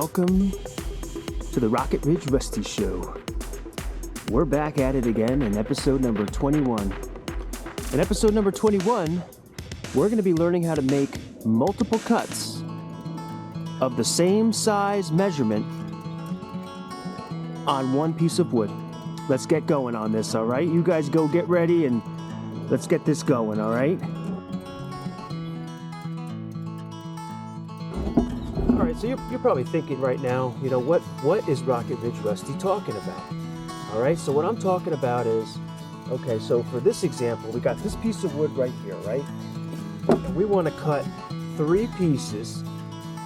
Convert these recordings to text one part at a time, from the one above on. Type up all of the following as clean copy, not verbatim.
welcome to the Rocket Ridge Rusty Show. We're back at it again in episode number 21. In episode number 21, we're going to be learning how to make multiple cuts of the same size measurement on one piece of wood. Let's get going on this, all right? You guys go get ready and let's get this going, all right? All right, so you're probably thinking right now, you know, what is Rocket Ridge Rusty talking about? All right, so what I'm talking about is, okay, so for this example, we got this piece of wood right here, right? And we want to cut 3 pieces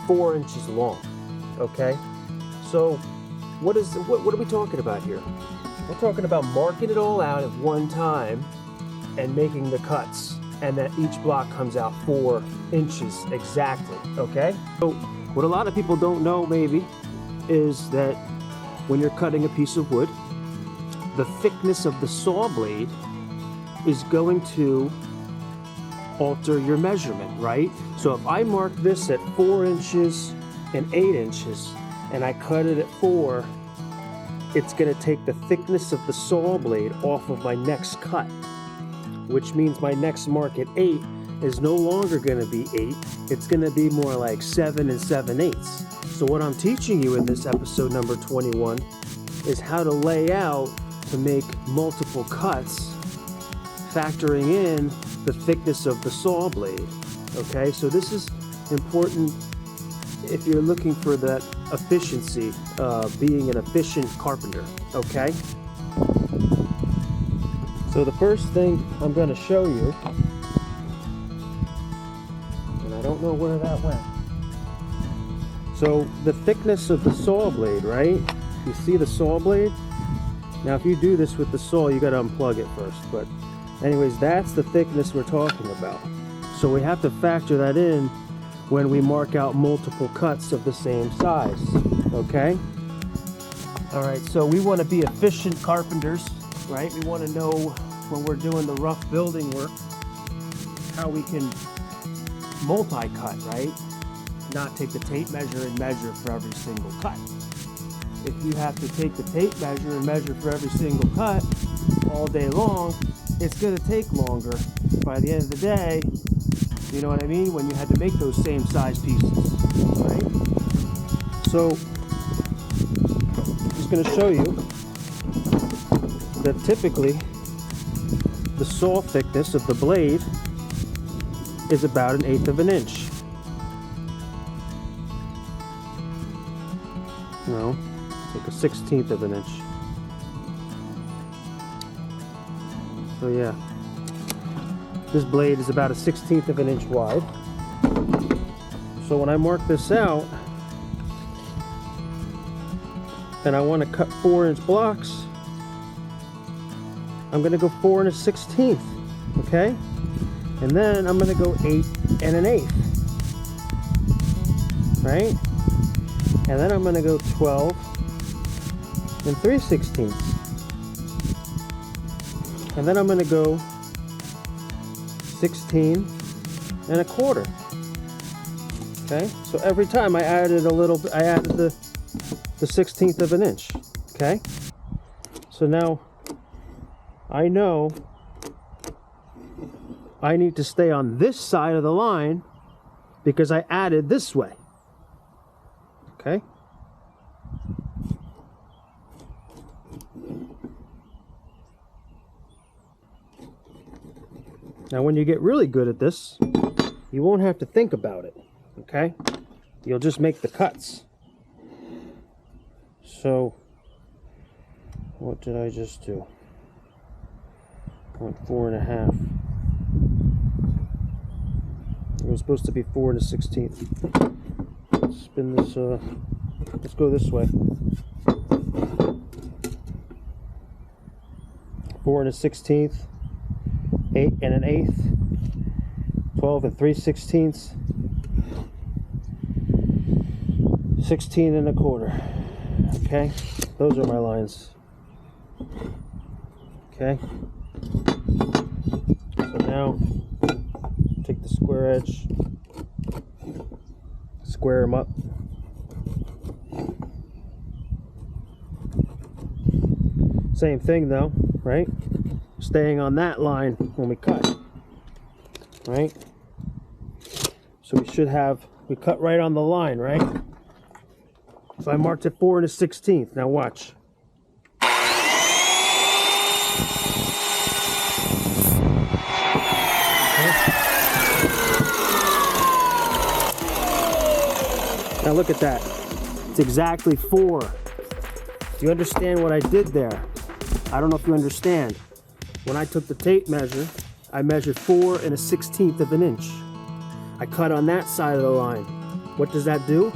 4 inches long, okay? So what are we talking about here? We're talking about marking it all out at one time and making the cuts, and that each block comes out 4 inches exactly, okay? So what a lot of people don't know maybe is that when you're cutting a piece of wood, the thickness of the saw blade is going to alter your measurement, right? So if I mark this at 4 inches and 8 inches and I cut it at 4, it's going to take the thickness of the saw blade off of my next cut, which means my next mark at 8 is no longer going to be 8. It's going to be more like 7 7/8. So what I'm teaching you in this episode number 21 is how to lay out to make multiple cuts, factoring in the thickness of the saw blade. Okay, so this is important if you're looking for that efficiency, being an efficient carpenter. Okay, so the first thing I'm going to show you, and I don't know where that went. So the thickness of the saw blade, right? You see the saw blade? Now if you do this with the saw, you got to unplug it first, but anyways, that's the thickness we're talking about. So we have to factor that in when we mark out multiple cuts of the same size, okay? All right, so we want to be efficient carpenters, right? We want to know when we're doing the rough building work how we can multi-cut, right? Not take the tape measure and measure for every single cut. If you have to take the tape measure and measure for every single cut all day long, it's going to take longer. By the end of the day, you know what I mean, when you had to make those same size pieces, right? So I'm just going to show you that typically the saw thickness of the blade is about 1/8 of an inch. No, it's like 1/16 of an inch. So yeah, this blade is about 1/16 of an inch wide. So when I mark this out and I want to cut 4-inch blocks, I'm going to go 4 1/16, okay? And then I'm going to go 8 1/8, right? And then I'm going to go 12 3/16. And then I'm going to go 16 1/4. Okay, so every time I added a little, I added the 1/16 of an inch. Okay, so now I know I need to stay on this side of the line because I added this way. Okay. Now when you get really good at this, you won't have to think about it, okay? You'll just make the cuts. So, what did I just do? I went 4 1/2. It was supposed to be 4 1/16. Let's spin this, let's go this way. 4 1/16. 8 1/8, 12 3/16, 16 1/4. Okay, those are my lines. Okay, so now take the square edge, square them up, Same thing though, right? Staying on that line when we cut, right? So we should have, we cut right on the line, right? So I marked it 4 1/16. Now watch. Now look at that. It's exactly 4. Do you understand what I did there? I don't know if you understand. When I took the tape measure, I measured 4 1/16 of an inch. I cut on that side of the line. What does that do?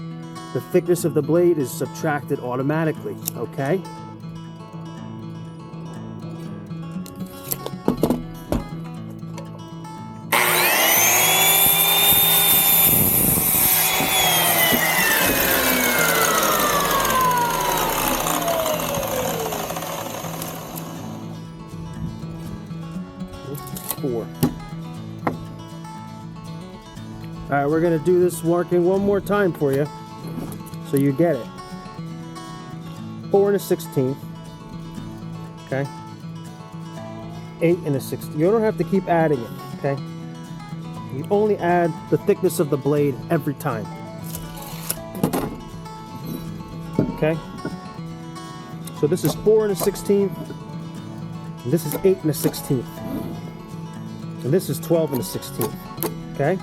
The thickness of the blade is subtracted automatically, okay? Four. All right, we're gonna do this marking one more time for you, so you get it. 4 1/16. Okay. 8 1/16. You don't have to keep adding it. Okay. You only add the thickness of the blade every time. Okay. So this is 4 1/16. And this is 8 1/16. And this is 12 1/16. Okay?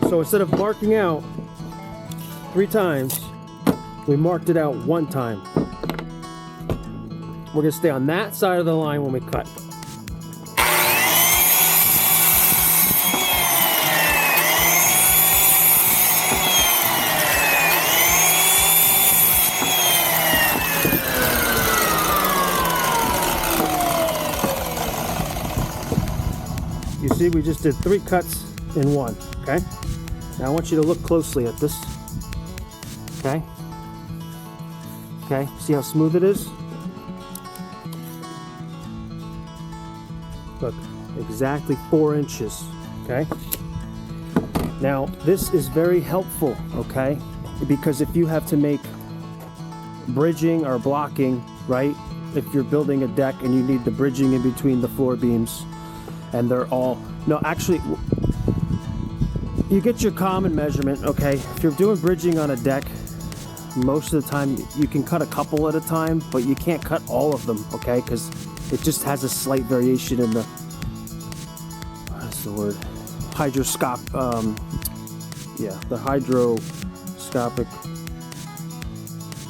So instead of marking out 3 times, we marked it out 1 time. We're going to stay on that side of the line when we cut. You see, we just did 3 cuts in 1, okay? Now I want you to look closely at this, okay? Okay, see how smooth it is? Look, exactly 4 inches, okay? Now, this is very helpful, okay? Because if you have to make bridging or blocking, right? If you're building a deck and you need the bridging in between the floor beams, and they're all, no, actually, you get your common measurement, okay? If you're doing bridging on a deck, most of the time you can cut a couple at a time, but you can't cut all of them, okay? Because it just has a slight variation in the, what's the word? The hydroscopic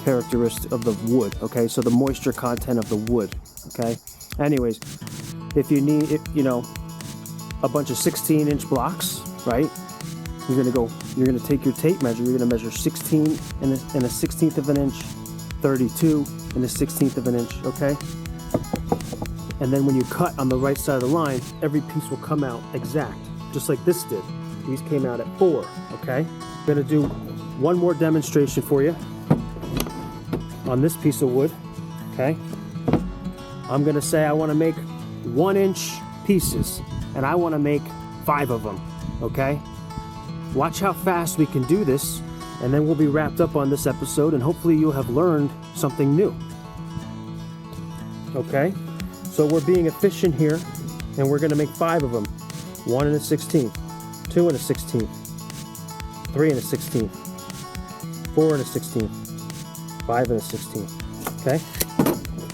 characteristic of the wood, okay? So the moisture content of the wood, okay? Anyways, if you need, a bunch of 16-inch blocks, right? You're gonna take your tape measure, you're gonna measure 16 and a 1/16 of an inch, 32 and a 1/16 of an inch, okay? And then when you cut on the right side of the line, every piece will come out exact, just like this did. These came out at 4, okay? I'm gonna do one more demonstration for you on this piece of wood, okay? I'm gonna say I wanna make 1-inch pieces, and I wanna make 5 of them, okay? Watch how fast we can do this, and then we'll be wrapped up on this episode, and hopefully you'll have learned something new. Okay? So we're being efficient here, and we're gonna make 5 of them. 1 1/16, 2 1/16, 3 1/16, 4 1/16, 5 1/16. Okay?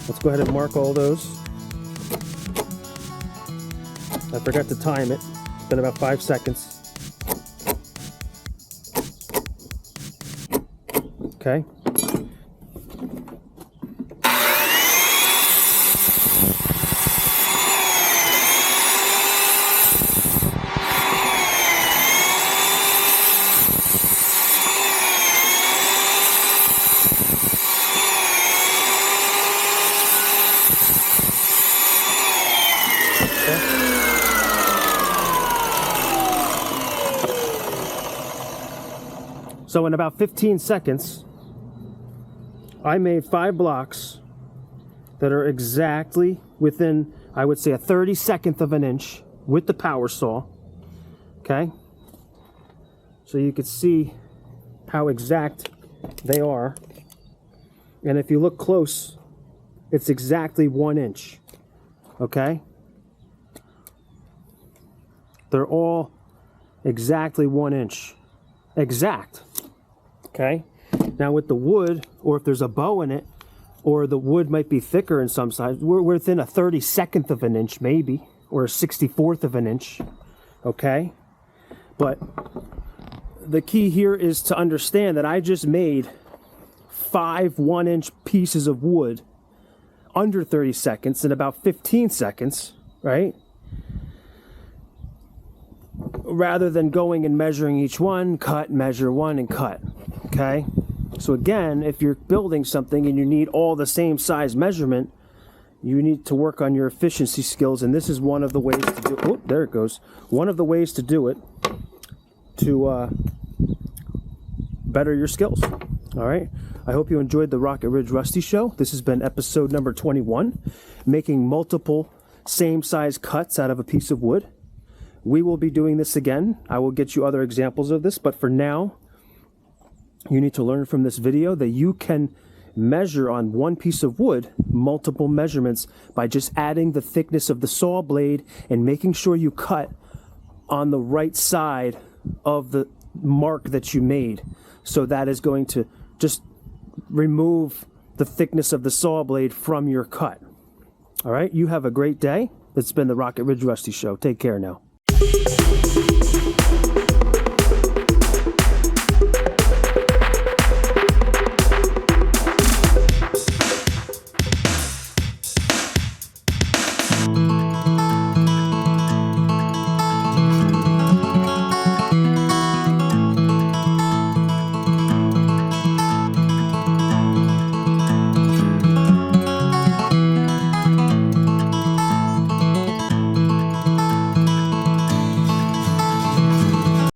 Let's go ahead and mark all those. I forgot to time it. It's been about 5 seconds. Okay. So in about 15 seconds, I made 5 blocks that are exactly within, I would say, a 32nd of an inch with the power saw. Okay? So you could see how exact they are. And if you look close it's exactly 1 inch. Okay? They're all exactly 1 inch. Exact. Okay? Now with the wood, or if there's a bow in it, or the wood might be thicker in some sides, we're within a 32nd of an inch maybe, or a 64th of an inch. Okay? But the key here is to understand that I just made 5 1-inch pieces of wood under 30 seconds in about 15 seconds, right? Rather than going and measuring each one, cut, measure one, and cut, okay? So again, if you're building something and you need all the same size measurement, you need to work on your efficiency skills, and this is one of the ways to do it. Oh, there it goes. One of the ways to do it to better your skills, all right? I hope you enjoyed the Rocket Ridge Rusty Show. This has been episode number 21, making multiple same-size cuts out of a piece of wood. We will be doing this again. I will get you other examples of this, but for now, you need to learn from this video that you can measure on one piece of wood multiple measurements by just adding the thickness of the saw blade and making sure you cut on the right side of the mark that you made. So that is going to just remove the thickness of the saw blade from your cut. All right, you have a great day. It's been the Rocket Ridge Rusty Show. Take care now.